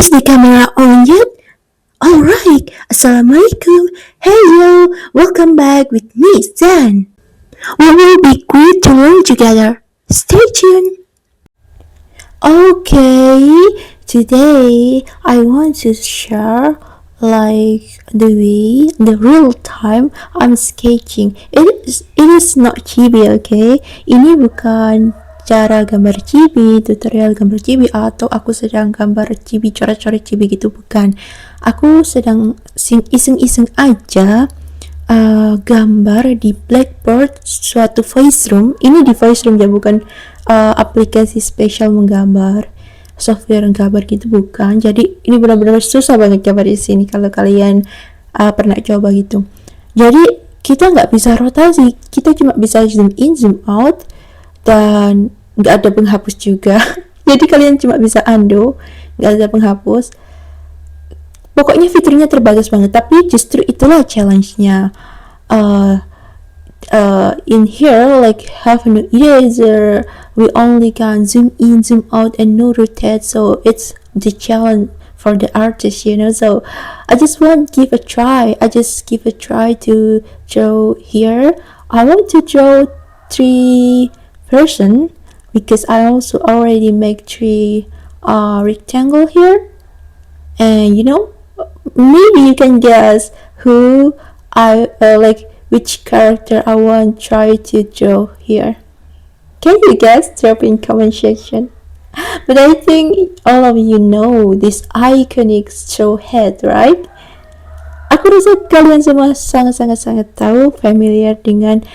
Is the camera on yet? Alright, Assalamualaikum. Hello, welcome back with me, Zan. We will be great to learn together. Stay tuned. Okay, today I want to share the real time I'm sketching. It is not chibi, okay? Ini bukan cara gambar chibi, tutorial gambar chibi, atau aku sedang gambar chibi, coret-coret chibi gitu, bukan. Aku sedang iseng-iseng aja gambar di Blackboard suatu voice room. Ini di voice room ya, bukan aplikasi spesial menggambar, software gambar gitu, bukan. Jadi ini benar-benar susah banget gambar di sini kalau kalian pernah coba gitu. Jadi kita nggak bisa rotasi, kita cuma bisa zoom in, zoom out, dan nggak ada penghapus juga. Jadi kalian cuma bisa undo, nggak ada penghapus. Pokoknya fiturnya terbatas banget, tapi justru itulah challenge-nya. In here, like have no eraser, we only can zoom in, zoom out, and no rotate. So it's the challenge for the artist, So I just want give a try. To draw here. I want to draw 3 person because I also already make 3 rectangle here, and maybe you can guess who I which character I want try to draw here. Can you guess? Drop in comment section. But I think all of you know this iconic straw hat, right? Aku rasa kalian semua sangat tahu, familiar dengan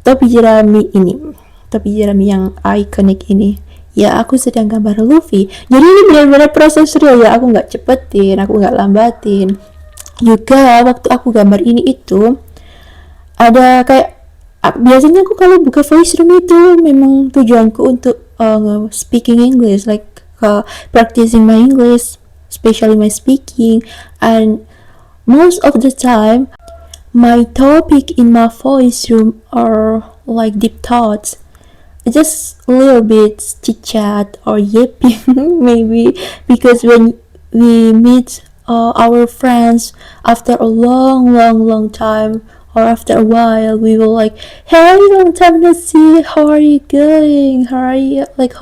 topi jerami ini. Topi jerami yang iconic ini. Ya, aku sedang gambar Luffy. Jadi ini benar-benar proses real ya. Aku nggak cepetin, aku nggak lambatin. Juga waktu aku gambar ini itu ada kayak biasanya aku kalau buka voice room itu memang tujuanku untuk speaking English, practicing my English, especially my speaking. And most of the time my topic in my voice room are like deep thoughts, just a little bit chit chat or yipping maybe, because when we meet our friends after a long time, or after a while, we will like, hey, long time no see, how are you going, how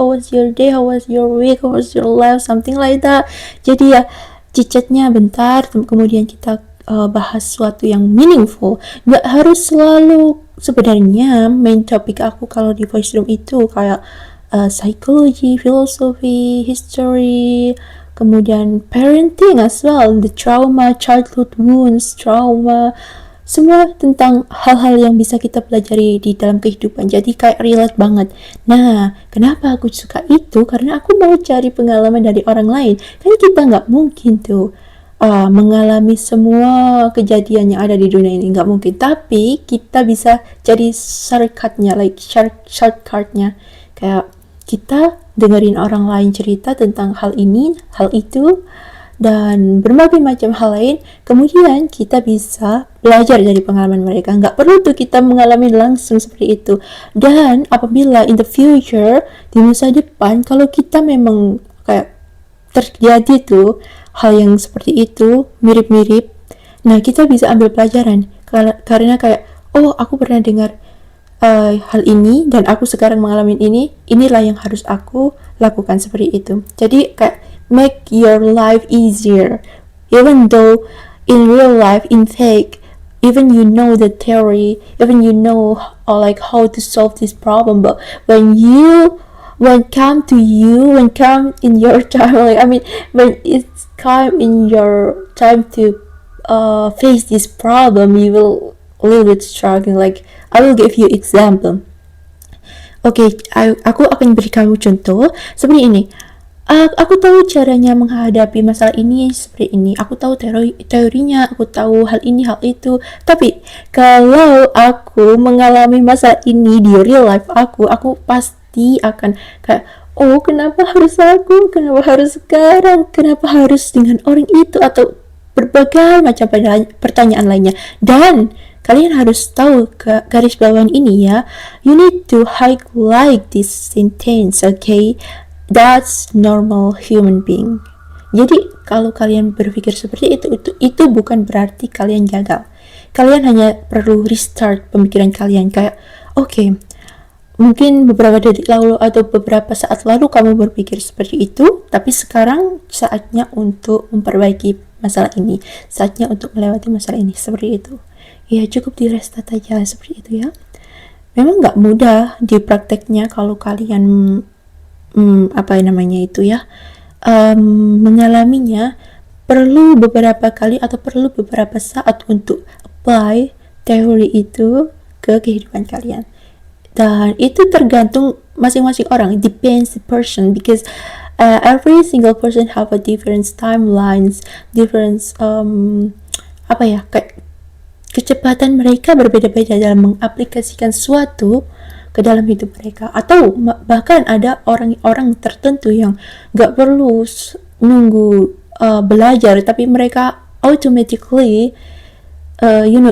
was your day, how was your week, how was your life, something like that. Jadi ya cicatnya bentar, kemudian kita bahas sesuatu yang meaningful. Nggak harus selalu, sebenarnya main topik aku kalau di voice room itu kayak psychology, philosophy, history, kemudian parenting as well, the trauma, childhood wounds, trauma, semua tentang hal-hal yang bisa kita pelajari di dalam kehidupan. Jadi kayak relate banget. Nah, kenapa aku suka itu? Karena aku mau cari pengalaman dari orang lain. Kan kita nggak mungkin tuh mengalami semua kejadian yang ada di dunia ini, nggak mungkin. Tapi kita bisa cari shortcutnya, shortcutnya. Kayak kita dengerin orang lain cerita tentang hal ini, hal itu, dan berbagai macam hal lain, kemudian kita bisa belajar dari pengalaman mereka. Nggak perlu tuh kita mengalami langsung seperti itu. Dan apabila in the future, di masa depan, kalau kita memang kayak terjadi tuh hal yang seperti itu, mirip-mirip, nah kita bisa ambil pelajaran. Karena kayak, oh aku pernah dengar hal ini, dan aku sekarang mengalami ini, inilah yang harus aku lakukan seperti itu. Jadi kayak make your life easier, even though in real life, in fake, even you know the theory, even you know how to solve this problem, but when come in your time, when it's come in your time to face this problem, you will a little bit struggling. I will give you example. Okay, aku akan beri kamu contoh seperti ini. Aku tahu caranya menghadapi masalah ini seperti ini. Aku tahu teorinya, aku tahu hal ini, hal itu. Tapi kalau aku mengalami masalah ini di real life aku pasti akan kayak, oh kenapa harus aku? Kenapa harus sekarang? Kenapa harus dengan orang itu? Atau berbagai macam pertanyaan lainnya. Dan kalian harus tahu garis bawahan ini ya. You need to highlight this sentence, okay? That's normal human being. Jadi kalau kalian berpikir seperti itu bukan berarti kalian gagal. Kalian hanya perlu restart pemikiran kalian, kayak oke, mungkin beberapa detik lalu atau beberapa saat lalu kamu berpikir seperti itu, tapi sekarang saatnya untuk memperbaiki masalah ini, saatnya untuk melewati masalah ini, seperti itu. Ya cukup di restart aja seperti itu ya. Memang nggak mudah di prakteknya kalau kalian apa namanya itu ya, mengalaminya. Perlu beberapa kali atau perlu beberapa saat untuk apply teori itu ke kehidupan kalian, dan itu tergantung masing-masing orang. It depends the person, because every single person have a different timelines, different apa ya, kayak kecepatan mereka berbeda-beda dalam mengaplikasikan suatu ke dalam hidup mereka. Atau bahkan ada orang-orang tertentu yang gak perlu nunggu belajar, tapi mereka automatically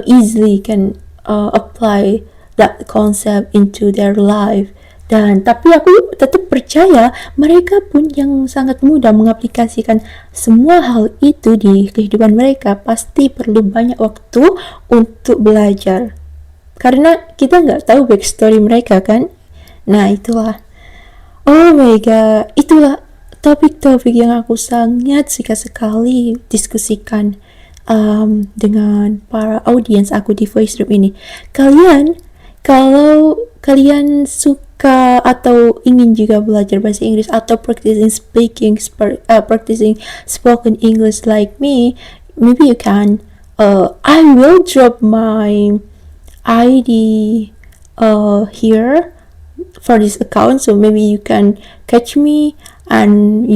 easily can apply that concept into their life. Dan tapi aku tetap percaya mereka pun yang sangat mudah mengaplikasikan semua hal itu di kehidupan mereka pasti perlu banyak waktu untuk belajar, karena kita nggak tahu backstory mereka kan. Nah itulah, oh my god, itulah topik-topik yang aku sangat suka sekali diskusikan dengan para audiens aku di voice room ini. Kalau kalian suka atau ingin juga belajar bahasa Inggris atau practicing spoken English like me, maybe you can. I will drop my ID here for this account, so maybe you can catch me, and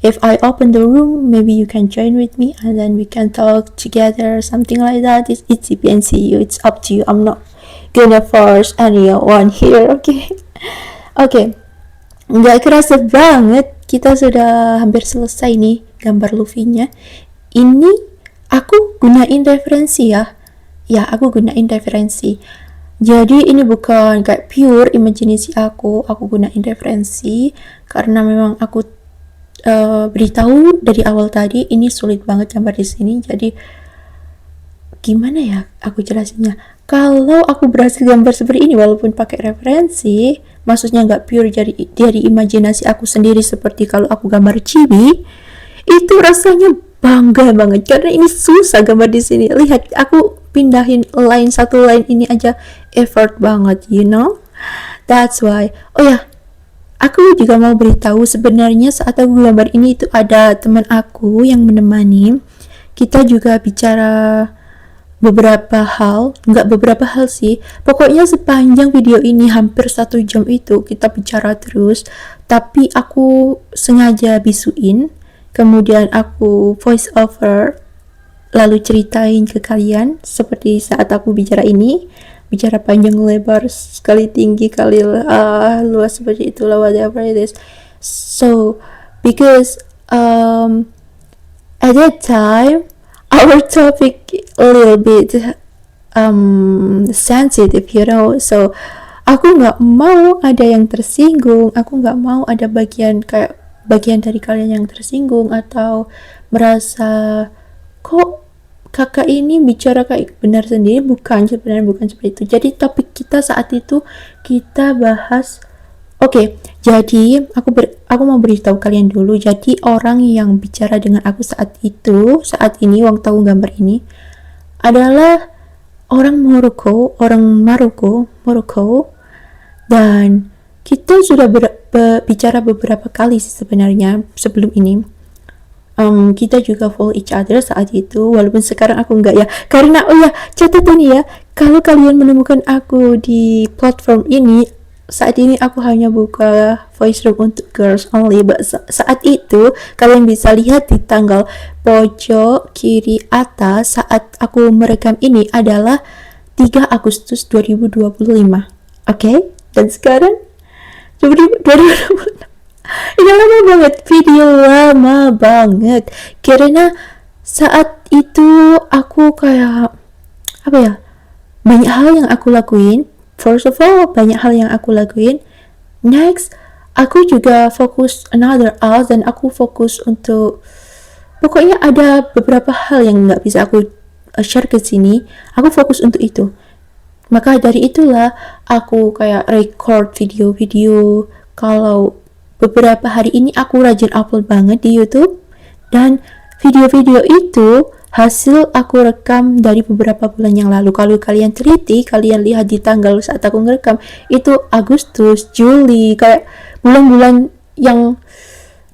if I open the room, maybe you can join with me and then we can talk together, something like that. It's depends on you, it's up to you. I'm not gonna force anyone here, okay? Oke, nggak kerasa banget kita sudah hampir selesai nih gambar Luffy-nya. Ini aku gunain referensi ya, aku gunain referensi. Jadi ini bukan kayak pure imajinasi aku gunain referensi karena memang aku beritahu dari awal tadi ini sulit banget gambar di sini. Jadi gimana ya aku jelasinnya? Kalau aku berhasil gambar seperti ini walaupun pakai referensi, maksudnya nggak pure dari imajinasi aku sendiri seperti kalau aku gambar chibi, itu rasanya bangga banget karena ini susah gambar di sini. Lihat, aku pindahin satu line ini aja effort banget, That's why. Oh ya, aku juga mau beritahu sebenarnya saat aku gambar ini itu ada teman aku yang menemani. Kita juga bicara nggak beberapa hal sih. Pokoknya sepanjang video ini hampir 1 jam itu kita bicara terus. Tapi aku sengaja bisuin, kemudian aku voice over, lalu ceritain ke kalian seperti saat aku bicara ini. Bicara panjang lebar, sekali tinggi kali luas seperti itulah, whatever it is. So because at that time our topic a little bit sensitive, so aku nggak mau ada yang tersinggung, aku nggak mau ada bagian dari kalian yang tersinggung atau merasa kok kakak ini bicara kayak benar sendiri. Sebenarnya bukan seperti itu. Jadi topik kita saat itu kita bahas. Oke, jadi aku mau beritahu kalian dulu. Jadi orang yang bicara dengan aku saat ini waktu aku gambar ini adalah orang Maroko, dan kita sudah bicara beberapa kali sih sebenarnya sebelum ini. Kita juga follow each other saat itu, walaupun sekarang aku enggak ya, karena catatan ya, kalau kalian menemukan aku di platform ini, saat ini aku hanya buka voice room untuk girls only. But saat itu kalian bisa lihat di tanggal pojok kiri atas saat aku merekam ini adalah 3 Agustus 2025. Okay? Dan sekarang 2026. Ini lama banget, video lama banget, karena saat itu aku kayak banyak hal yang aku lakuin. First of all, banyak hal yang aku lakuin. Next, aku juga fokus another else, dan aku fokus untuk, pokoknya ada beberapa hal yang nggak bisa aku share ke sini. Aku fokus untuk itu. Maka dari itulah aku kayak record video-video. Kalau beberapa hari ini aku rajin upload banget di YouTube, dan video-video itu hasil aku rekam dari beberapa bulan yang lalu. Kalau kalian teliti, kalian lihat di tanggal saat aku ngerekam itu Agustus, Juli, kayak bulan-bulan yang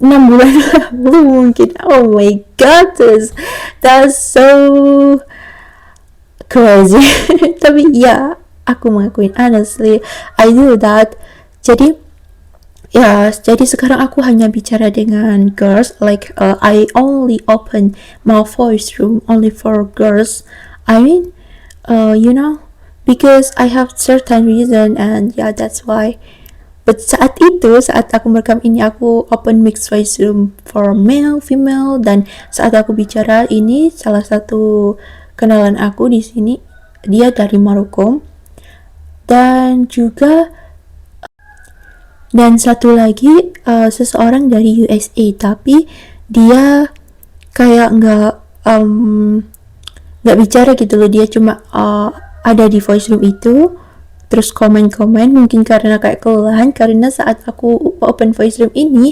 6 bulan lalu mungkin. Oh my god, that's so crazy. Tapi ya, aku mengakuin honestly I do that. Jadi ya, jadi sekarang aku hanya bicara dengan girls, like I only open my voice room only for girls. I mean, you know, because I have certain reason, and yeah, that's why. But saat itu, saat aku merekam ini, aku open mixed voice room for male, female, dan saat aku bicara ini, salah satu kenalan aku di sini, dia dari Maroko, dan juga dan satu lagi seseorang dari USA, tapi dia kayak nggak bicara gitu loh. Dia cuma ada di voice room itu, terus komen-komen, mungkin karena kayak kelelahan, karena saat aku open voice room ini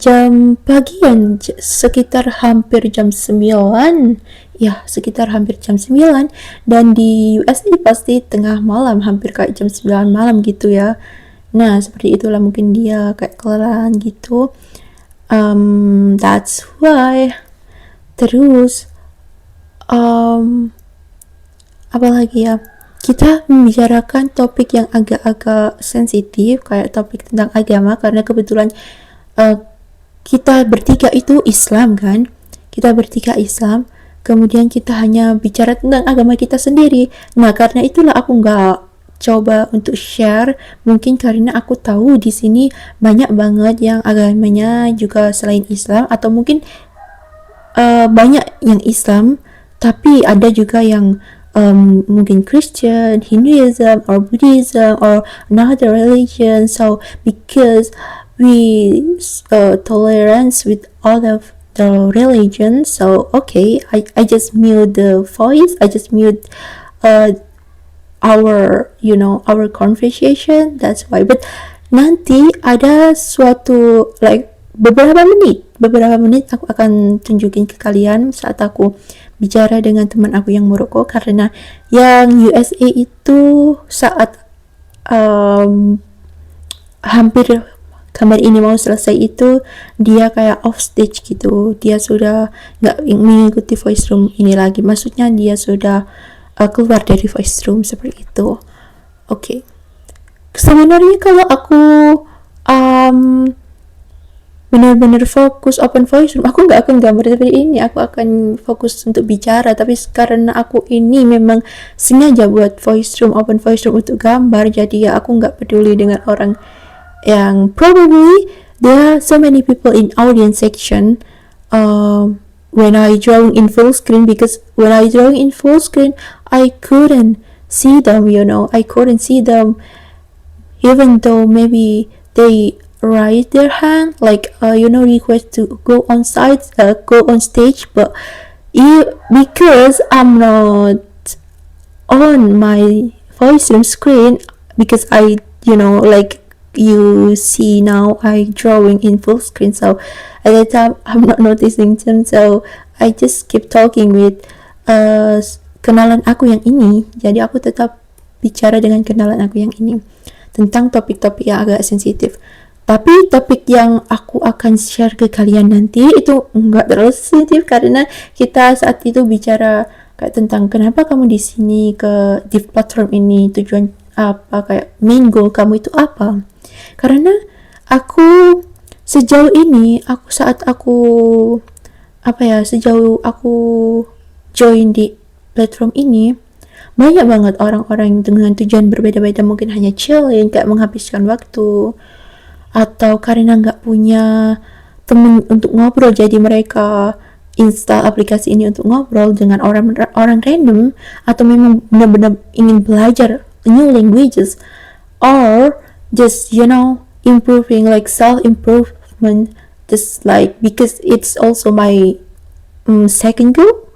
jam pagian, sekitar hampir jam 9, ya sekitar hampir jam 9, dan di USA pasti tengah malam, hampir kayak jam 9 malam gitu ya. Nah, seperti itulah, mungkin dia kayak kelelahan gitu. That's why. Terus, apa lagi ya? Kita membicarakan topik yang agak-agak sensitif, kayak topik tentang agama, karena kebetulan kita bertiga itu Islam kan? Kita bertiga Islam, kemudian kita hanya bicara tentang agama kita sendiri. Nah, karena itulah aku nggak coba untuk share, mungkin karena aku tahu di sini banyak banget yang agamanya juga selain Islam, atau mungkin banyak yang Islam tapi ada juga yang mungkin Christian, Hinduism, or Buddhism, or another religion. So because we tolerance with all of the religions, so okay, I just mute the voice, I just mute our conversation. That's why. But nanti ada suatu like beberapa menit aku akan tunjukin ke kalian saat aku bicara dengan teman aku yang Maroko, karena yang USA itu saat hampir gambar ini mau selesai itu, dia kayak off stage gitu, dia sudah nggak mengikuti voice room ini lagi, maksudnya dia sudah keluar dari voice room, seperti itu. Oke. Sebenarnya kalau aku benar-benar fokus open voice room, aku nggak akan gambar seperti ini, aku akan fokus untuk bicara. Tapi karena aku ini memang sengaja buat voice room, open voice room untuk gambar, jadi ya aku nggak peduli dengan orang yang probably there are so many people in audience section when I drawing in full screen, because when I drawing in full screen I couldn't see them, I couldn't see them, even though maybe they raise their hand like request to go on stage, but because I'm not on my voice room screen, because I like you see now I drawing in full screen, so at that time I'm not noticing them, so I just keep talking with kenalan aku yang ini. Jadi aku tetap bicara dengan kenalan aku yang ini tentang topik-topik yang agak sensitif. Tapi topik yang aku akan share ke kalian nanti itu enggak terlalu sensitif, karena kita saat itu bicara kayak tentang kenapa kamu di sini di platform ini, tujuan apa, kayak main goal kamu itu apa. Karena aku sejauh ini, sejauh aku join di platform ini, banyak banget orang-orang dengan tujuan berbeda-beda, mungkin hanya chilling, kayak menghabiskan waktu, atau karena nggak punya temen untuk ngobrol, jadi mereka install aplikasi ini untuk ngobrol dengan orang random, atau memang benar-benar ingin belajar new languages, or just improving, like self improvement, just like because it's also my second goal.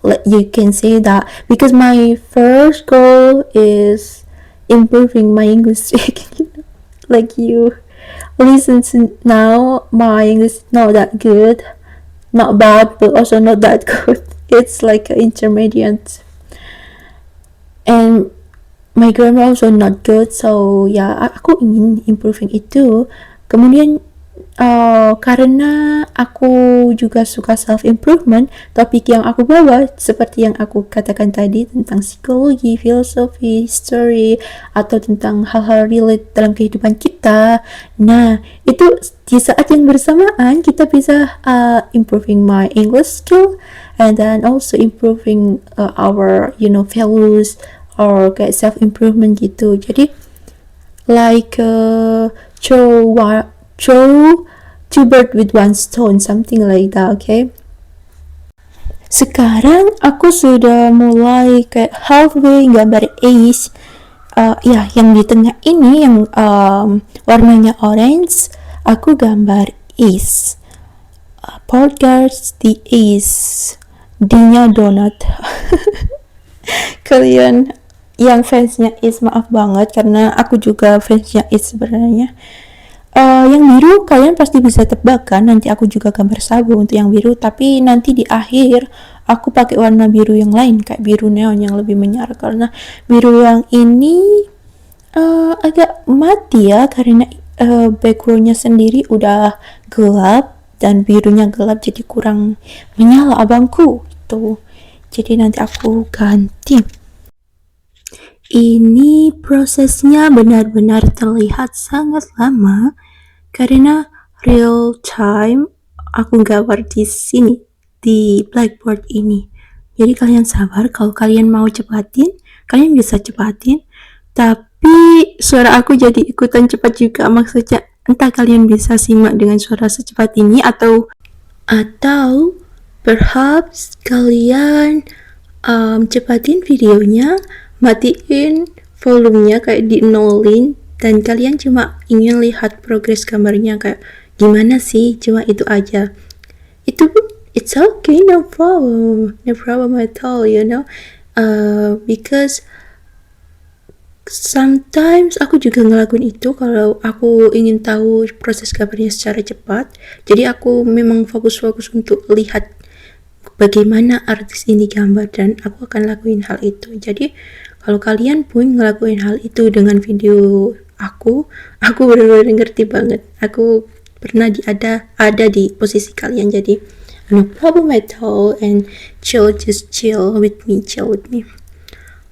Like you can say that, because my first goal is improving my English speaking. Like you listen to now, my English is not that good, not bad, but also not that good. It's like an intermediate, and my grammar also not good. So ya, aku ingin improving itu. Kemudian karena aku juga suka self improvement, topik yang aku bawa seperti yang aku katakan tadi tentang psikologi, filosofi, history, atau tentang hal-hal relate dalam kehidupan kita. Nah, itu di saat yang bersamaan kita bisa improving my English skill, and then also improving our values, or kayak self improvement gitu. Jadi like throw two birds with one stone, something like that. Okay, sekarang aku sudah mulai kayak halfway gambar ace. Ya, yang di tengah ini yang warnanya orange, aku gambar ace. Podcast the ace, D-nya donut. Kalian yang fansnya is, maaf banget karena aku juga fansnya is sebenarnya. Yang biru kalian pasti bisa tebak kan, nanti aku juga gambar sabu untuk yang biru, tapi nanti di akhir aku pakai warna biru yang lain, kayak biru neon yang lebih menyala, karena biru yang ini agak mati ya, karena backgroundnya sendiri udah gelap dan birunya gelap, jadi kurang menyala abangku tuh. Jadi nanti aku ganti. Ini prosesnya benar-benar terlihat sangat lama karena real time aku gambar di sini, di blackboard ini. Jadi kalian sabar, kalau kalian mau cepatin, kalian bisa cepatin, tapi suara aku jadi ikutan cepat juga, maksudnya entah kalian bisa simak dengan suara secepat ini atau perhaps kalian cepatin videonya, matiin volumenya kayak di nolin, dan kalian cuma ingin lihat progres gambarnya kayak gimana sih, cuma itu aja. Itu pun it's okay, no problem at all, because sometimes aku juga ngelakuin itu kalau aku ingin tahu proses gambarnya secara cepat. Jadi aku memang fokus untuk lihat bagaimana artis ini gambar, dan aku akan lakuin hal itu. Jadi kalau kalian pun ngelakuin hal itu dengan video aku benar-benar ngerti banget. Aku pernah ada di posisi kalian, jadi no problem at all, and just chill with me.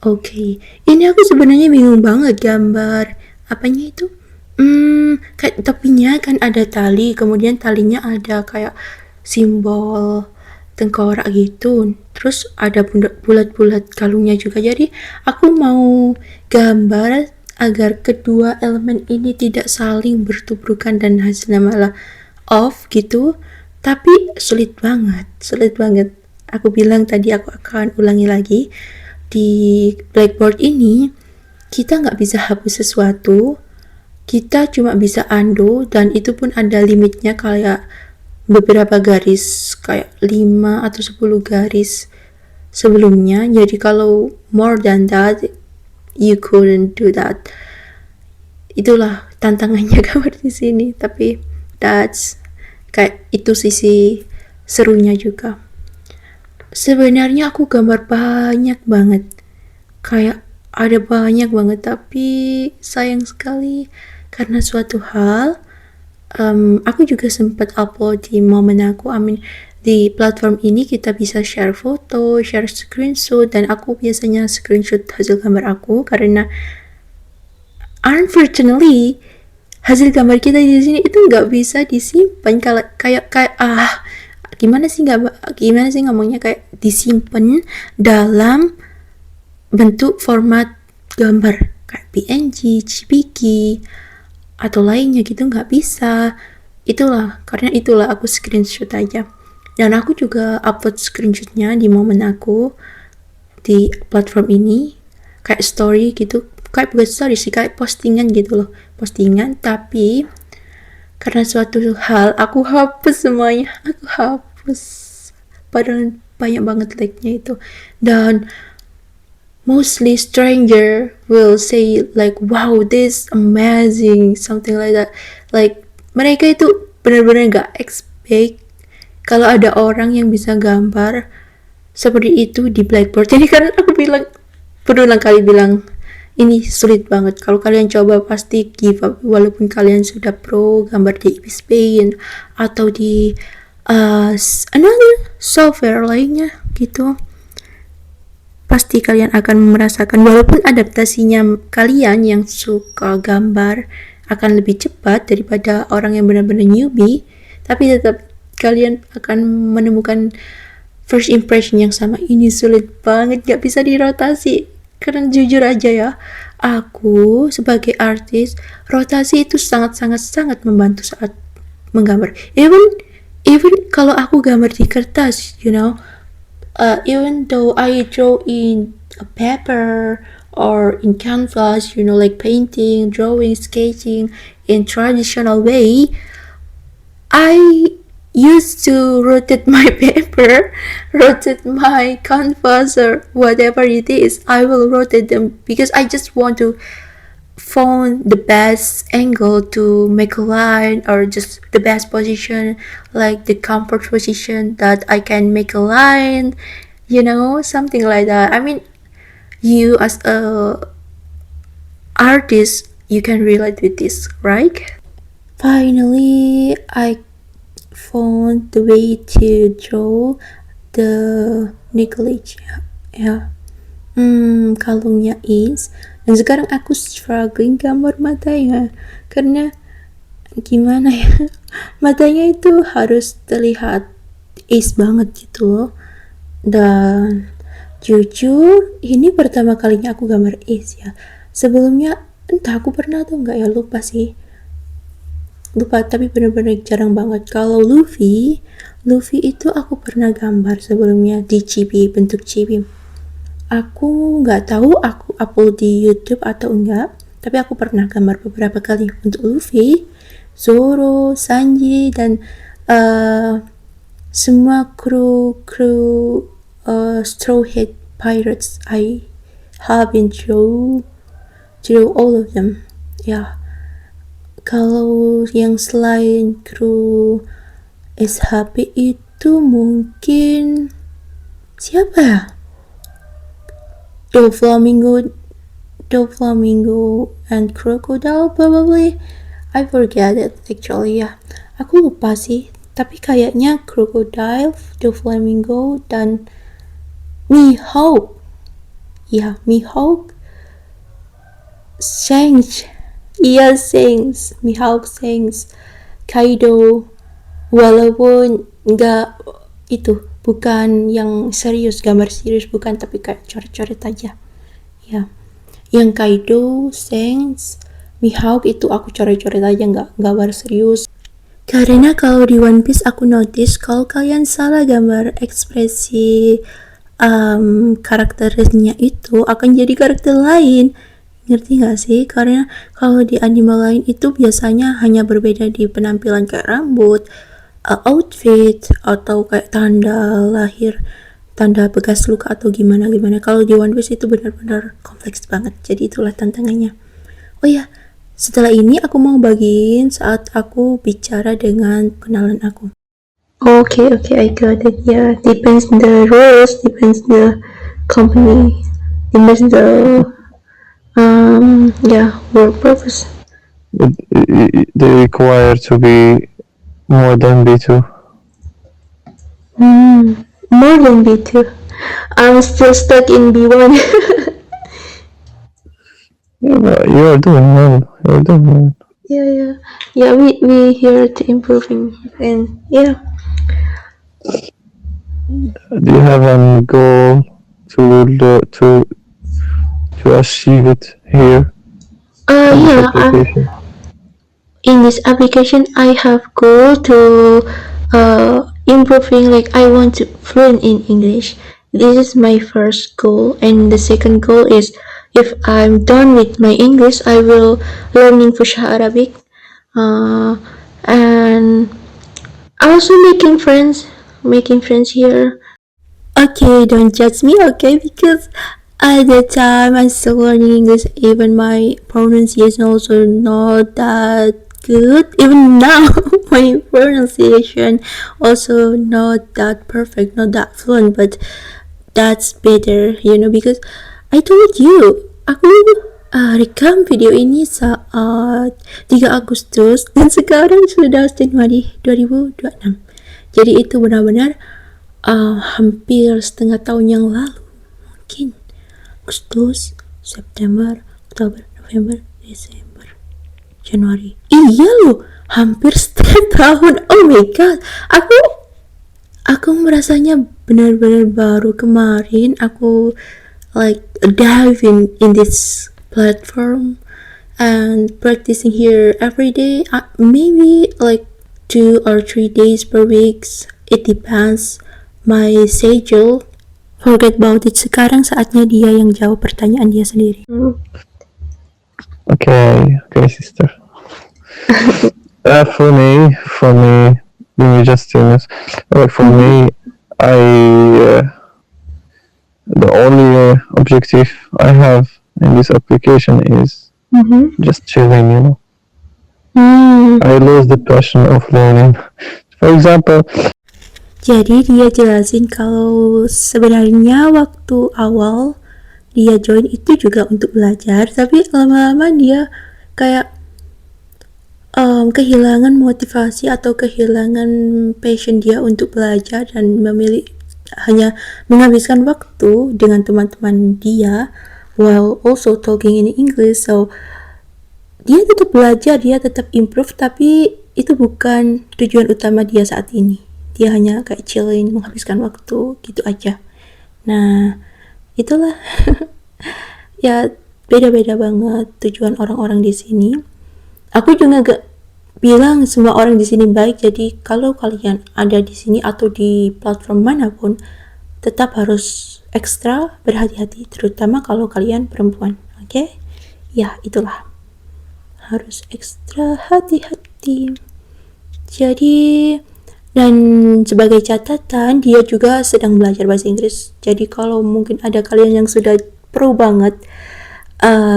Okay, ini aku sebenarnya bingung banget gambar apanya itu. Kayak topinya kan ada tali, kemudian talinya ada kayak simbol tengkorak gitu, terus ada bulat-bulat kalungnya juga. Jadi aku mau gambar agar kedua elemen ini tidak saling bertubrukan dan hasilnya malah off gitu, tapi sulit banget. Aku bilang tadi, aku akan ulangi lagi. Di blackboard ini kita nggak bisa hapus sesuatu, kita cuma bisa undo, dan itu pun ada limitnya, kayak beberapa garis, kayak 5 atau 10 garis sebelumnya. Jadi kalau more than that, you couldn't do that. Itulah tantangannya gambar di sini, tapi that's kayak itu sisi serunya juga. Sebenarnya aku gambar banyak banget, kayak ada banyak banget, tapi sayang sekali karena suatu hal. Aku juga sempat upload di momen aku, di platform ini kita bisa share foto, share screenshot, dan aku biasanya screenshot hasil gambar aku karena unfortunately hasil gambar kita di sini itu nggak bisa disimpan, kayak gimana sih ngomongnya, kayak disimpan dalam bentuk format gambar kayak PNG, JPG atau lainnya gitu, nggak bisa. Karena itulah aku screenshot aja, dan aku juga upload screenshotnya di momen aku di platform ini kayak story gitu, kayak bukan story sih, kayak postingan gitu loh, tapi karena suatu hal aku hapus semuanya, aku hapus padahal banyak banget like-nya itu. Dan mostly stranger will say like wow this amazing something like that, like mereka itu benar-benar gak expect kalau ada orang yang bisa gambar seperti itu di blackboard. Ini kan aku bilang berulang kali bilang ini sulit banget, kalau kalian coba pasti give up walaupun kalian sudah pro gambar di Ibis Paint atau di another software lainnya gitu, pasti kalian akan merasakan walaupun adaptasinya kalian yang suka gambar akan lebih cepat daripada orang yang benar-benar newbie, tapi tetap kalian akan menemukan first impression yang sama. Ini sulit banget, gak bisa dirotasi. Karena jujur aja ya, aku sebagai artis, rotasi itu sangat membantu saat menggambar. Even kalau aku gambar di kertas, even though I draw in a paper or in canvas, like painting, drawing, sketching in traditional way, I used to rotate my paper, rotate my canvas or whatever it is. I will rotate them because I just want to find the best angle to make a line, or just the best position, like the comfort position that I can make a line, something like that. I mean, you as a artist, you can relate with this, right? Finally, I found the way to draw the necklace ya. Kalungnya is, dan sekarang aku struggling gambar matanya karena gimana ya, matanya itu harus terlihat is banget gitu loh. Dan jujur ini pertama kalinya aku gambar is ya, sebelumnya entah aku pernah atau enggak ya, lupa tapi bener-bener jarang banget. Kalau Luffy itu aku pernah gambar sebelumnya di chibi, bentuk chibi. Aku nggak tahu aku upload di YouTube atau enggak, tapi aku pernah gambar beberapa kali untuk Luffy, Zoro, Sanji, dan semua kru Straw Hat Pirates. I have been draw all of them ya. Kalau yang selain kru SHP itu mungkin siapa ya? Doflamingo and Crocodile probably. I forget it actually ya. Aku lupa sih, tapi kayaknya Crocodile, Doflamingo, dan Mihawk. Ya, Mihawk, Shanks. Iya, Shanks, Mihawk, Shanks, Kaido, walaupun nggak itu bukan yang serius, gambar serius bukan, tapi kayak coret-coret aja ya. Yang Kaido, Shanks, Mihawk itu aku coret-coret aja, nggak gambar serius. Karena kalau di One Piece aku notice kalau kalian salah gambar ekspresi karakternya itu akan jadi karakter lain. Ngerti gak sih? Karena kalau di anime lain itu biasanya hanya berbeda di penampilan kayak rambut, outfit, atau kayak tanda lahir, tanda bekas luka atau gimana. Kalau di One Piece itu benar-benar kompleks banget. Jadi itulah tantangannya. Oh ya, setelah ini aku mau bagiin saat aku bicara dengan kenalan aku. Okay, I got it. Yeah, depends the rules, depends the company, depends the work purpose. They require to be more than B2. More than B2. I'm still stuck in B1. Yeah, but you're doing well. Yeah. We here to improving, and yeah. Do you have a goal to achieve it here? In this application I have goal to improving, like I want to fluent in English. This is my first goal, and the second goal is if I'm done with my English I will learning Fusha Arabic, and also making friends here. Okay, don't judge me, okay? Because at the time I still learning English, even my pronunciation also not that good. Even now, my pronunciation also not that perfect, not that fluent, but that's better, because I told you, aku rekam video ini saat 3 Agustus dan sekarang sudah Januari 2026. Jadi itu benar-benar hampir setengah tahun yang lalu, mungkin Agustus, September, Oktober, November, Desember, Januari. Iya loh, hampir setengah tahun. Oh my god, aku merasanya benar-benar baru kemarin aku like diving in this platform and practicing here every day. Maybe like 2 or 3 days per week. It depends my schedule. Forget about it. Sekarang saatnya dia yang jawab pertanyaan dia sendiri. Okay, sister. For me, give me just 2 minutes. For me, the only objective I have in this application is just chilling, I lose the passion of learning. For example, jadi dia jelasin kalau sebenarnya waktu awal dia join itu juga untuk belajar, tapi lama-lama dia kayak kehilangan motivasi atau kehilangan passion dia untuk belajar dan memilih hanya menghabiskan waktu dengan teman-teman dia while also talking in English. So dia tetap belajar, dia tetap improve, tapi itu bukan tujuan utama dia saat ini. Dia hanya kayak chilling, menghabiskan waktu gitu aja. Nah, itulah ya beda-beda banget tujuan orang-orang di sini. Aku juga gak bilang semua orang di sini baik, jadi kalau kalian ada di sini atau di platform manapun, tetap harus ekstra berhati-hati, terutama kalau kalian perempuan, oke? Ya, itulah. Harus ekstra hati-hati. Jadi, dan sebagai catatan, dia juga sedang belajar bahasa Inggris. Jadi kalau mungkin ada kalian yang sudah pro banget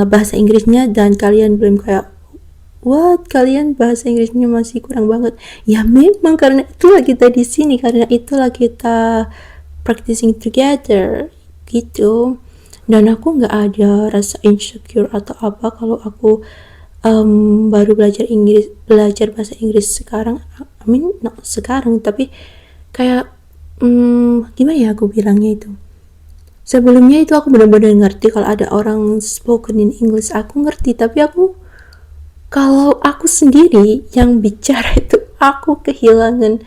bahasa Inggrisnya dan kalian belum kayak what, kalian bahasa Inggrisnya masih kurang banget, ya memang karena itulah kita di sini, karena itulah kita practicing together gitu. Dan aku nggak ada rasa insecure atau apa kalau aku baru belajar bahasa Inggris sekarang. Sekarang, tapi kayak gimana ya aku bilangnya itu, sebelumnya itu aku benar-benar ngerti kalau ada orang spoken in English, aku ngerti, tapi kalau aku sendiri yang bicara itu aku kehilangan,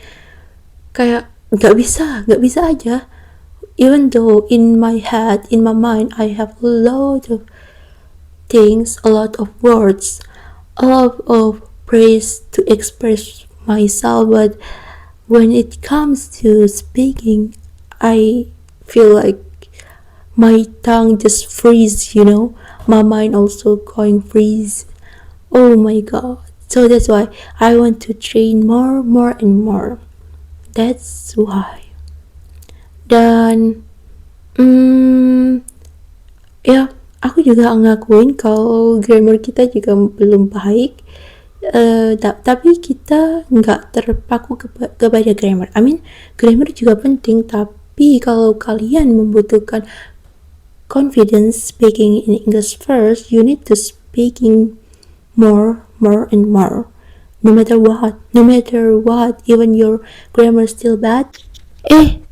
kayak nggak bisa aja. Even though in my head, in my mind, I have a lot of things, a lot of words, a lot of praise to express myself, but when it comes to speaking, I feel like my tongue just freeze, my mind also going freeze. Oh my god. So that's why I want to train more and more. That's why. Dan ya, aku juga ngakuin kalau grammar kita juga belum baik. Tapi kita nggak terpaku kepada grammar. Grammar juga penting, tapi kalau kalian membutuhkan confidence speaking in English first, you need to speaking more and more. No matter what, even your grammar still bad.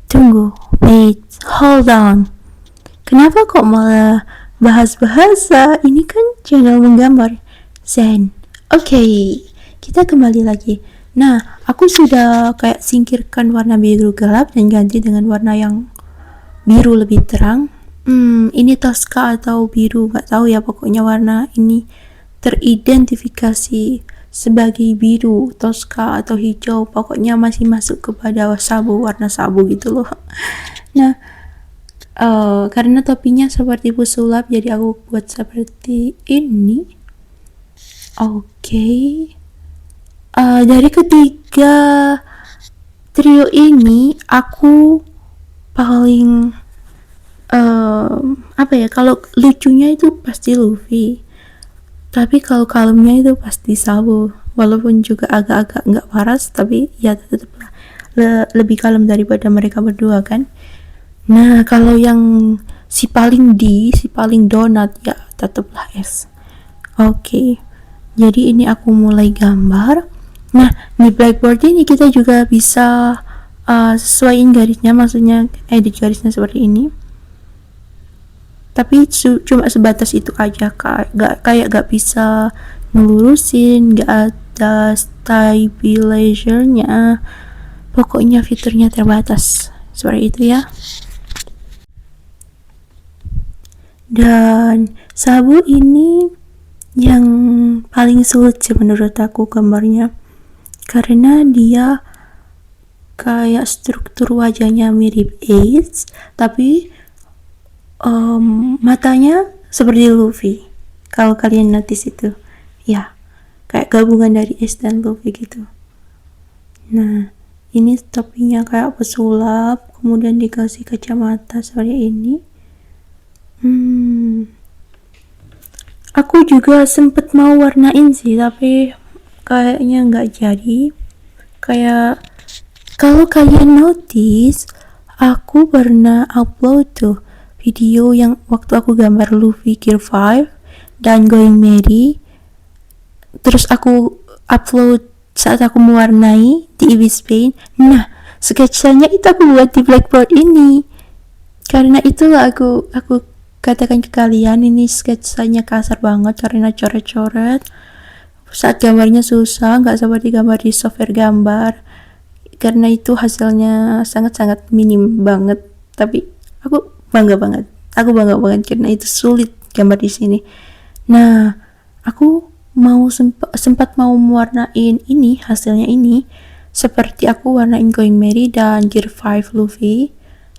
Tunggu, wait, hold on. Kenapa kok malah bahas bahasa? Ini kan channel menggambar. Zen. Oke, kita kembali lagi. Nah, aku sudah kayak singkirkan warna biru gelap dan ganti dengan warna yang biru lebih terang. Ini Tosca atau biru, gak tahu ya, pokoknya warna ini teridentifikasi sebagai biru, Tosca atau hijau, pokoknya masih masuk kepada warna sabu gitu loh. Nah, karena topinya seperti pesulap, jadi aku buat seperti ini. Oke. dari ketiga trio ini aku paling apa ya, kalau lucunya itu pasti Luffy, tapi kalau kalemnya itu pasti Sabo, walaupun juga agak-agak nggak waras, tapi ya tetap lebih kalem daripada mereka berdua kan. Nah kalau yang si paling donat ya tetaplah S. Oke, jadi ini aku mulai gambar. Nah di blackboard ini kita juga bisa sesuaiin garisnya, maksudnya edit garisnya seperti ini, tapi cuma sebatas itu aja, gak bisa ngelurusin, gak ada stabilizer-nya, pokoknya fiturnya terbatas seperti itu ya. Dan Sabu ini yang paling sulit sih menurut aku gambarnya, karena dia kayak struktur wajahnya mirip Ace, tapi matanya seperti Luffy. Kalau kalian notice itu, ya kayak gabungan dari Ace dan Luffy gitu. Nah, ini topinya kayak pesulap, kemudian dikasih kacamata seperti ini. Aku juga sempet mau warnain sih, tapi kayaknya nggak jadi. Kayak kalau kalian notice, aku pernah upload tuh video yang waktu aku gambar Luffy Gear 5 dan Going Merry, terus aku upload saat aku mewarnai di Ibis Paint. Nah sketsanya itu aku buat di blackboard ini, karena itulah aku katakan ke kalian, ini sketsanya kasar banget karena coret-coret, saat gambarnya susah, nggak seperti gambar di software gambar, karena itu hasilnya sangat-sangat minim banget. Tapi aku bangga banget karena itu sulit gambar di sini. Nah aku sempat mau mewarnain ini, hasilnya ini seperti aku warnain Going Merry dan Gear 5 Luffy,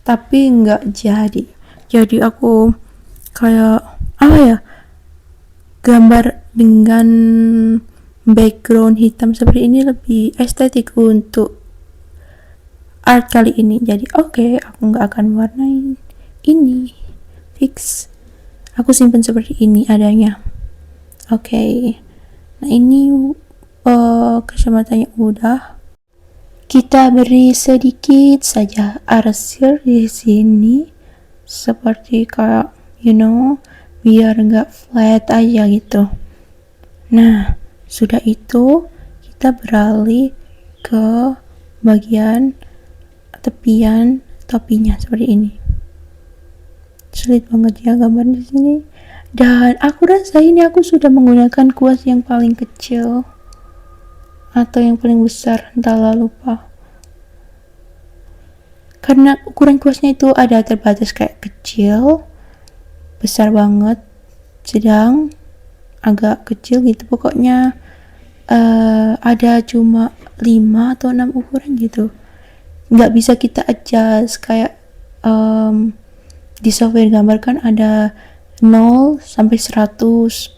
tapi nggak jadi. Jadi aku kayak apa ya, gambar dengan background hitam seperti ini lebih estetik untuk art kali ini. Jadi oke, aku nggak akan warnain ini, fix, aku simpan seperti ini adanya. Oke. Nah ini kacamatanya udah, kita beri sedikit saja arsir di sini seperti kayak biar nggak flat aja gitu. Nah sudah itu kita beralih ke bagian tepian topinya seperti ini. Sulit banget ya gambar di sini, dan aku rasa ini aku sudah menggunakan kuas yang paling kecil atau yang paling besar, entahlah, lupa, karena ukuran kuasnya itu ada terbatas, kayak kecil, besar banget, sedang, agak kecil gitu, pokoknya ada cuma 5 atau 6 ukuran gitu, nggak bisa kita adjust kayak di software gambar kan ada 0 sampai 100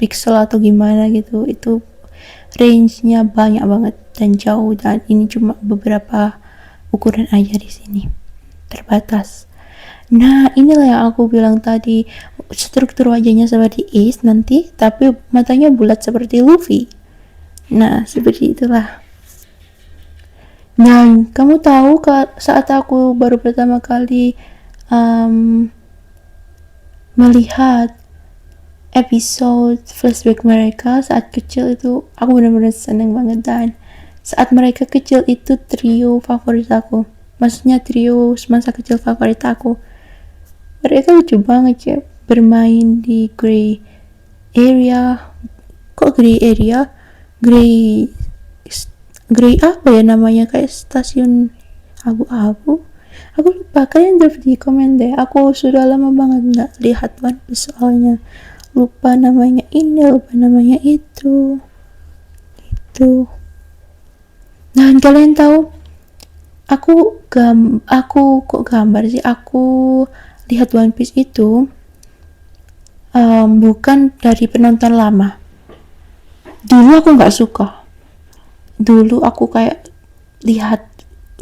pixel atau gimana gitu, itu range-nya banyak banget dan jauh, dan ini cuma beberapa ukuran aja di sini, terbatas. Nah inilah yang aku bilang tadi, struktur wajahnya seperti Ace nanti, tapi matanya bulat seperti Luffy. Nah seperti itulah. Dan kamu tahu saat aku baru pertama kali melihat episode flashback mereka saat kecil itu, aku benar-benar seneng banget. Dan saat mereka kecil itu trio favorit aku, maksudnya trio semasa kecil favorit aku. Mereka lucu banget ya, bermain di gray area, gray apa ya namanya, kayak stasiun abu-abu, aku lupa, kalian drop di komen deh, aku sudah lama banget nggak lihat One Piece soalnya, lupa namanya ini, lupa namanya itu. Dan kalian tahu, aku kok gambar sih, aku lihat One Piece itu bukan dari penonton lama. Dulu aku nggak suka, dulu aku kayak lihat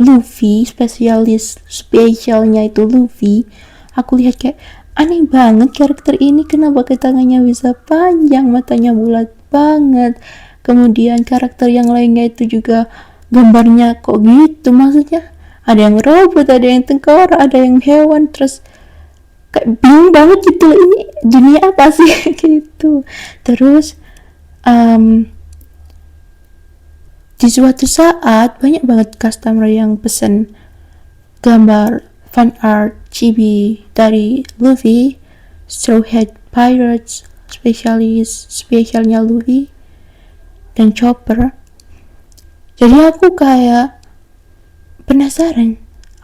Luffy, spesialnya itu Luffy, aku lihat kayak aneh banget karakter ini, kenapa ke tangannya bisa panjang, matanya bulat banget, kemudian karakter yang lainnya itu juga gambarnya kok gitu, maksudnya ada yang robot, ada yang tengkorak, ada yang hewan, terus kayak bingung banget gitu loh, ini dunia apa sih gitu. Terus di suatu saat banyak banget customer yang pesen gambar fan art chibi dari Luffy, Straw Hat Pirates, spesialnya Luffy dan Chopper. Jadi aku kayak penasaran,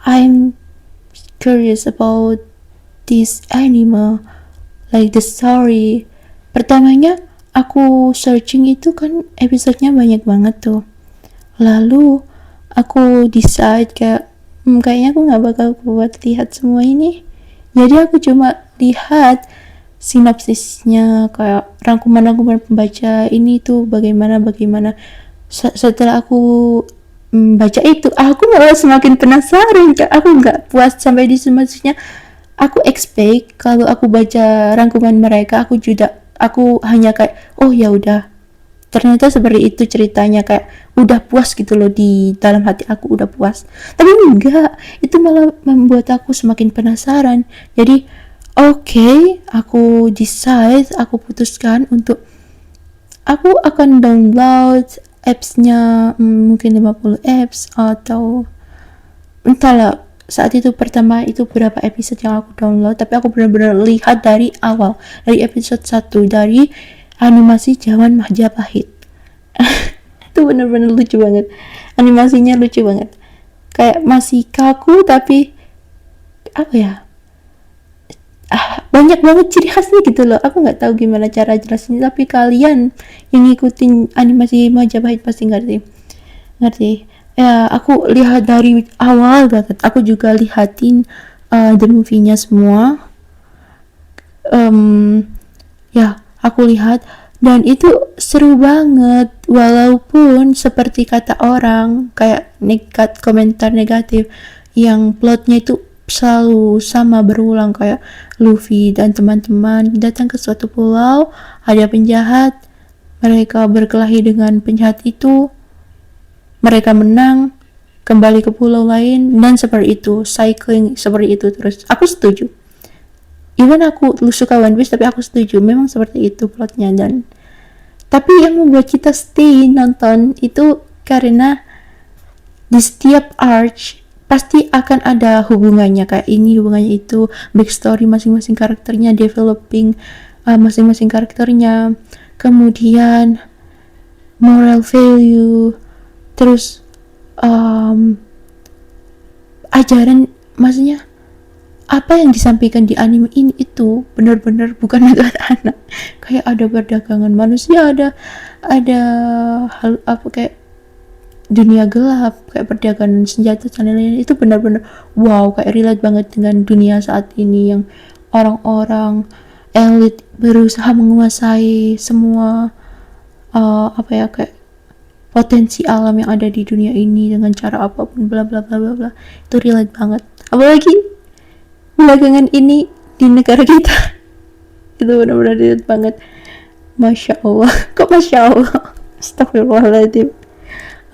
I'm curious about this anime, like the story. Pertamanya aku searching itu kan episodenya banyak banget tuh, lalu aku decide kayak kayaknya aku nggak bakal kuat lihat semua ini, jadi aku cuma lihat sinopsisnya, kayak rangkuman pembaca ini tuh bagaimana. Setelah aku baca itu, aku malah semakin penasaran, kayak aku nggak puas sampai di sinopsisnya. Aku expect kalau aku baca rangkuman mereka, aku hanya kayak oh ya udah, ternyata seperti itu ceritanya, kayak udah puas gitu loh, di dalam hati aku udah puas. Tapi enggak, itu malah membuat aku semakin penasaran. Jadi oke, aku putuskan untuk aku akan download apps-nya, mungkin 50 apps atau entahlah. Saat itu pertama itu berapa episode yang aku download, tapi aku benar-benar lihat dari awal, dari episode 1, dari animasi zaman Majapahit. Itu benar-benar lucu banget, animasinya lucu banget, kayak masih kaku tapi apa ya, banyak banget ciri khasnya gitu loh. Aku nggak tahu gimana cara jelasin, tapi kalian yang ngikutin animasi Majapahit pasti ngerti ya. Aku lihat dari awal banget, aku juga lihatin the movie-nya semua. Ya aku lihat dan itu seru banget, walaupun seperti kata orang kayak komentar negatif yang plotnya itu selalu sama berulang, kayak Luffy dan teman-teman datang ke suatu pulau, ada penjahat, mereka berkelahi dengan penjahat itu, mereka menang, kembali ke pulau lain, dan seperti itu, cycling seperti itu terus. Aku setuju, even aku suka One Piece, tapi aku setuju memang seperti itu plotnya. Dan tapi yang membuat kita stay nonton itu karena di setiap arc pasti akan ada hubungannya, kayak ini hubungannya itu, backstory masing-masing karakternya, developing masing-masing karakternya, kemudian moral value, terus ajaran, maksudnya apa yang disampaikan di anime ini itu benar-benar bukan untuk anak. Kayak ada perdagangan manusia, ada hal apa kayak dunia gelap, kayak perdagangan senjata dan lain-lain. Itu benar-benar wow, kayak relate banget dengan dunia saat ini yang orang-orang elit berusaha menguasai semua apa ya, kayak potensi alam yang ada di dunia ini dengan cara apapun, bla bla bla bla bla. Itu relate banget, apalagi belakangan ini di negara kita. Itu benar-benar relate banget. Masya Allah. Kok Masya Allah? Astagfirullahaladzim.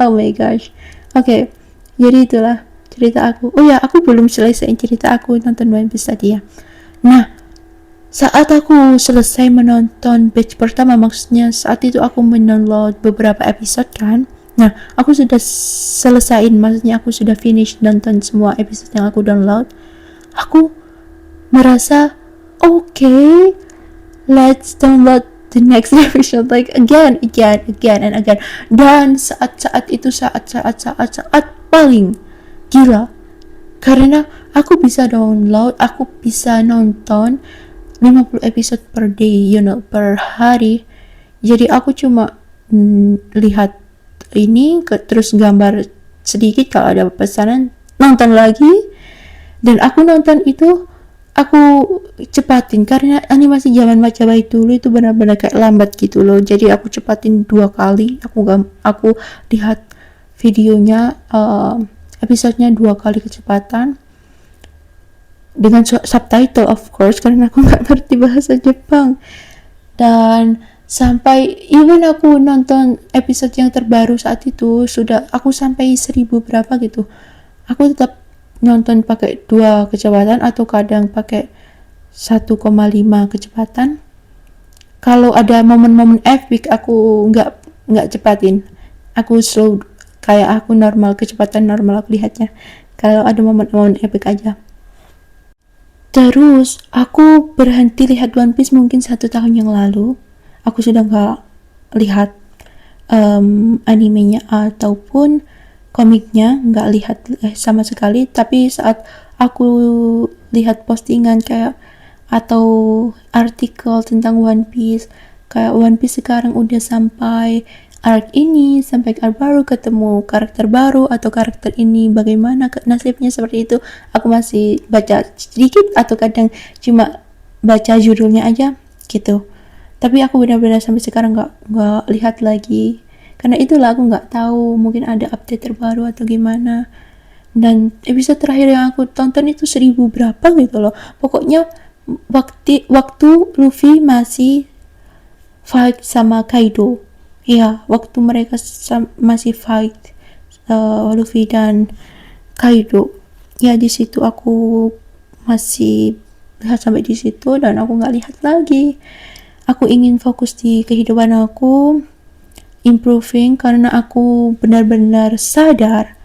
Oh my gosh. Oke, jadi itulah cerita aku. Oh ya, aku belum selesaiin cerita aku nonton One Piece tadi ya. Nah, saat aku selesai menonton batch pertama, maksudnya saat itu aku mendownload beberapa episode kan. Nah, aku sudah selesaiin, maksudnya aku sudah finish nonton semua episode yang aku download. Aku merasa okay, let's download the next episode, like again and again. Dan saat itu saat paling gila, karena aku bisa download, aku bisa nonton 50 episode per day, per hari. Jadi aku cuma lihat ini, terus gambar sedikit kalau ada pesanan, nonton lagi. Dan aku nonton itu aku cepatin karena animasi zaman Majapahit dulu itu benar-benar kayak lambat gitu loh, jadi aku cepatin 2 kali. Aku lihat videonya, episodenya 2 kali kecepatan dengan subtitle of course, karena aku nggak ngerti bahasa Jepang. Dan sampai even aku nonton episode yang terbaru saat itu sudah aku sampai 1000 berapa gitu, aku tetap nonton pakai 2 kecepatan atau kadang pakai 1,5 kecepatan. Kalau ada momen-momen epic aku nggak cepatin, aku slow kayak aku normal, kecepatan normal aku lihatnya kalau ada momen-momen epic aja. Terus aku berhenti lihat One Piece mungkin 1 tahun yang lalu. Aku sudah nggak lihat animenya ataupun komiknya, nggak lihat sama sekali. Tapi saat aku lihat postingan kayak atau artikel tentang One Piece, kayak One Piece sekarang udah sampai arc ini, sampai arc baru, ketemu karakter baru atau karakter ini bagaimana nasibnya, seperti itu. Aku masih baca sedikit atau kadang cuma baca judulnya aja gitu. Tapi aku benar-benar sampai sekarang nggak lihat lagi, karena itulah aku nggak tahu mungkin ada update terbaru atau gimana. Dan episode terakhir yang aku tonton itu 1000 berapa gitu loh. Pokoknya waktu Luffy masih fight sama Kaido. Ya, waktu mereka masih fight, Luffy dan Kaido. Ya, di situ aku masih lihat sampai di situ dan aku nggak lihat lagi. Aku ingin fokus di kehidupan aku, improving, karena aku benar-benar sadar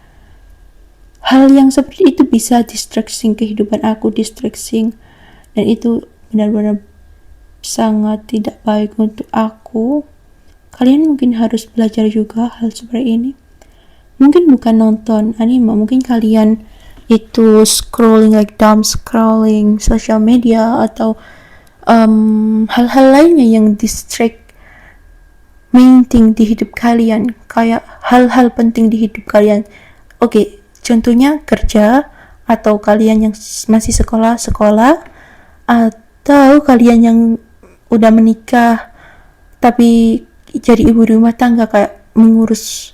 hal yang seperti itu bisa distracting kehidupan aku, dan itu benar-benar sangat tidak baik untuk aku. Kalian mungkin harus belajar juga hal seperti ini. Mungkin bukan nonton anime, mungkin kalian itu scrolling, like dumb scrolling social media atau hal-hal lainnya yang distract main thing di hidup kalian, kayak hal-hal penting di hidup kalian. Oke, contohnya kerja, atau kalian yang masih sekolah, atau kalian yang udah menikah tapi jadi ibu rumah tangga, kayak mengurus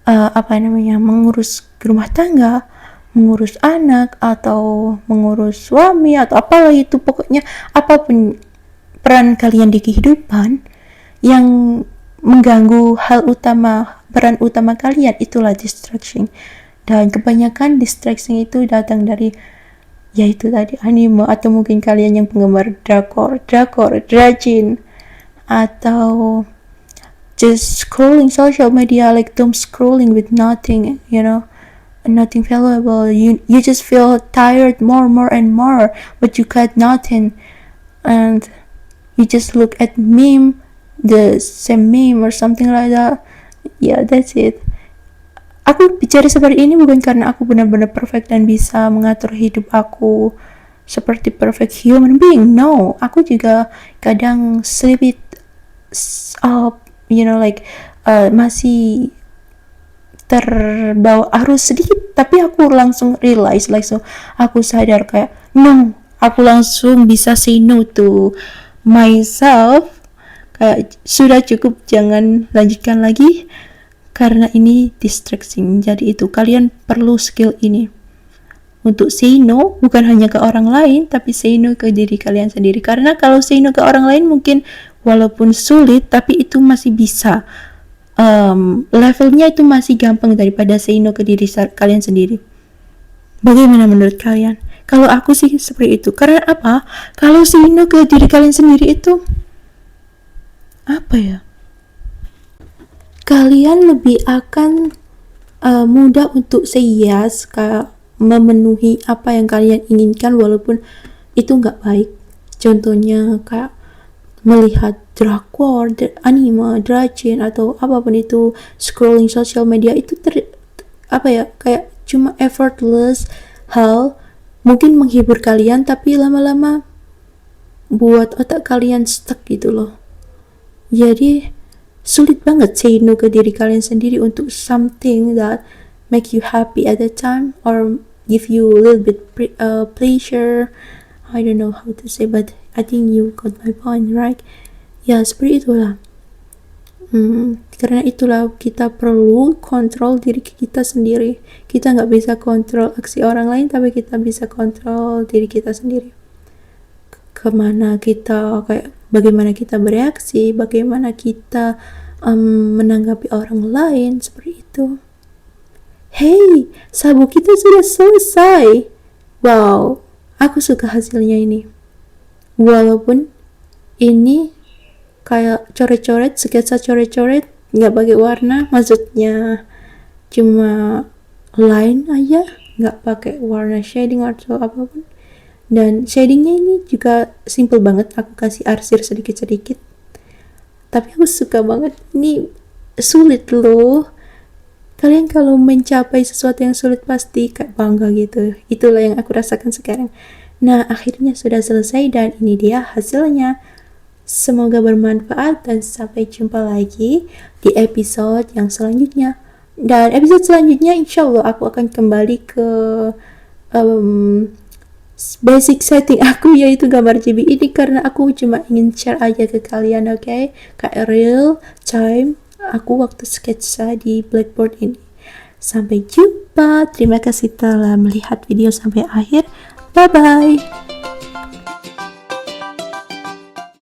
mengurus rumah tangga, mengurus anak, atau mengurus suami, atau apalah itu. Pokoknya apapun peran kalian di kehidupan yang mengganggu peran utama kalian, itulah distraction. Dan kebanyakan distraction itu datang dari yaitu tadi anime, atau mungkin kalian yang penggemar drakor, drajin, atau just scrolling social media, like doom scrolling with nothing, nothing valuable. You just feel tired more and more, but you got nothing, and you just look at the same meme or something like that. Yeah, that's it. Aku bicara seperti ini bukan karena aku benar-benar perfect dan bisa mengatur hidup aku seperti perfect human being. No, aku juga kadang slip it up, masih terbawa arus sedikit, tapi aku langsung realize, aku sadar kayak no, aku langsung bisa say no to myself, kayak sudah cukup, jangan lanjutkan lagi karena ini distracting. Jadi itu kalian perlu skill ini untuk say no, bukan hanya ke orang lain, tapi say no ke diri kalian sendiri. Karena kalau say no ke orang lain mungkin walaupun sulit, tapi itu masih bisa, levelnya itu masih gampang daripada say no ke diri kalian sendiri. Bagaimana menurut kalian? Kalau aku sih seperti itu. Karena apa? Kalau say no ke diri kalian sendiri itu kalian lebih akan mudah untuk say yes, kayak memenuhi apa yang kalian inginkan walaupun itu nggak baik. Contohnya kayak melihat drakor, anime, drajin, atau apapun itu, scrolling social media itu kayak cuma effortless hal, mungkin menghibur kalian, tapi lama-lama buat otak kalian stuck gitu loh. Jadi sulit banget say no ke diri kalian sendiri untuk something that make you happy at the time or give you a little bit pleasure, I don't know how to say, but I think you got my point, right? Ya, seperti itulah. Karena itulah kita perlu kontrol diri kita sendiri. Kita nggak bisa kontrol aksi orang lain, tapi kita bisa kontrol diri kita sendiri. Kemana kita, kayak bagaimana kita bereaksi, bagaimana kita menanggapi orang lain, seperti itu. Hey, sabuk kita sudah selesai. Wow, aku suka hasilnya ini. Walaupun ini kayak coret-coret, sketsa coret-coret, nggak pakai warna, maksudnya cuma line aja, nggak pakai warna shading atau apapun. Dan shadingnya ini juga simple banget, aku kasih arsir sedikit-sedikit. Tapi aku suka banget, ini sulit loh. Kalian kalau mencapai sesuatu yang sulit pasti kayak bangga gitu. Itulah yang aku rasakan sekarang. Nah, akhirnya sudah selesai dan ini dia hasilnya. Semoga bermanfaat dan sampai jumpa lagi di episode yang selanjutnya. Dan episode selanjutnya insya Allah aku akan kembali ke basic setting aku, yaitu gambar JB ini, karena aku cuma ingin share aja ke kalian, oke? Kayak real time aku waktu sketsa di Blackboard ini. Sampai jumpa. Terima kasih telah melihat video sampai akhir. Bye bye.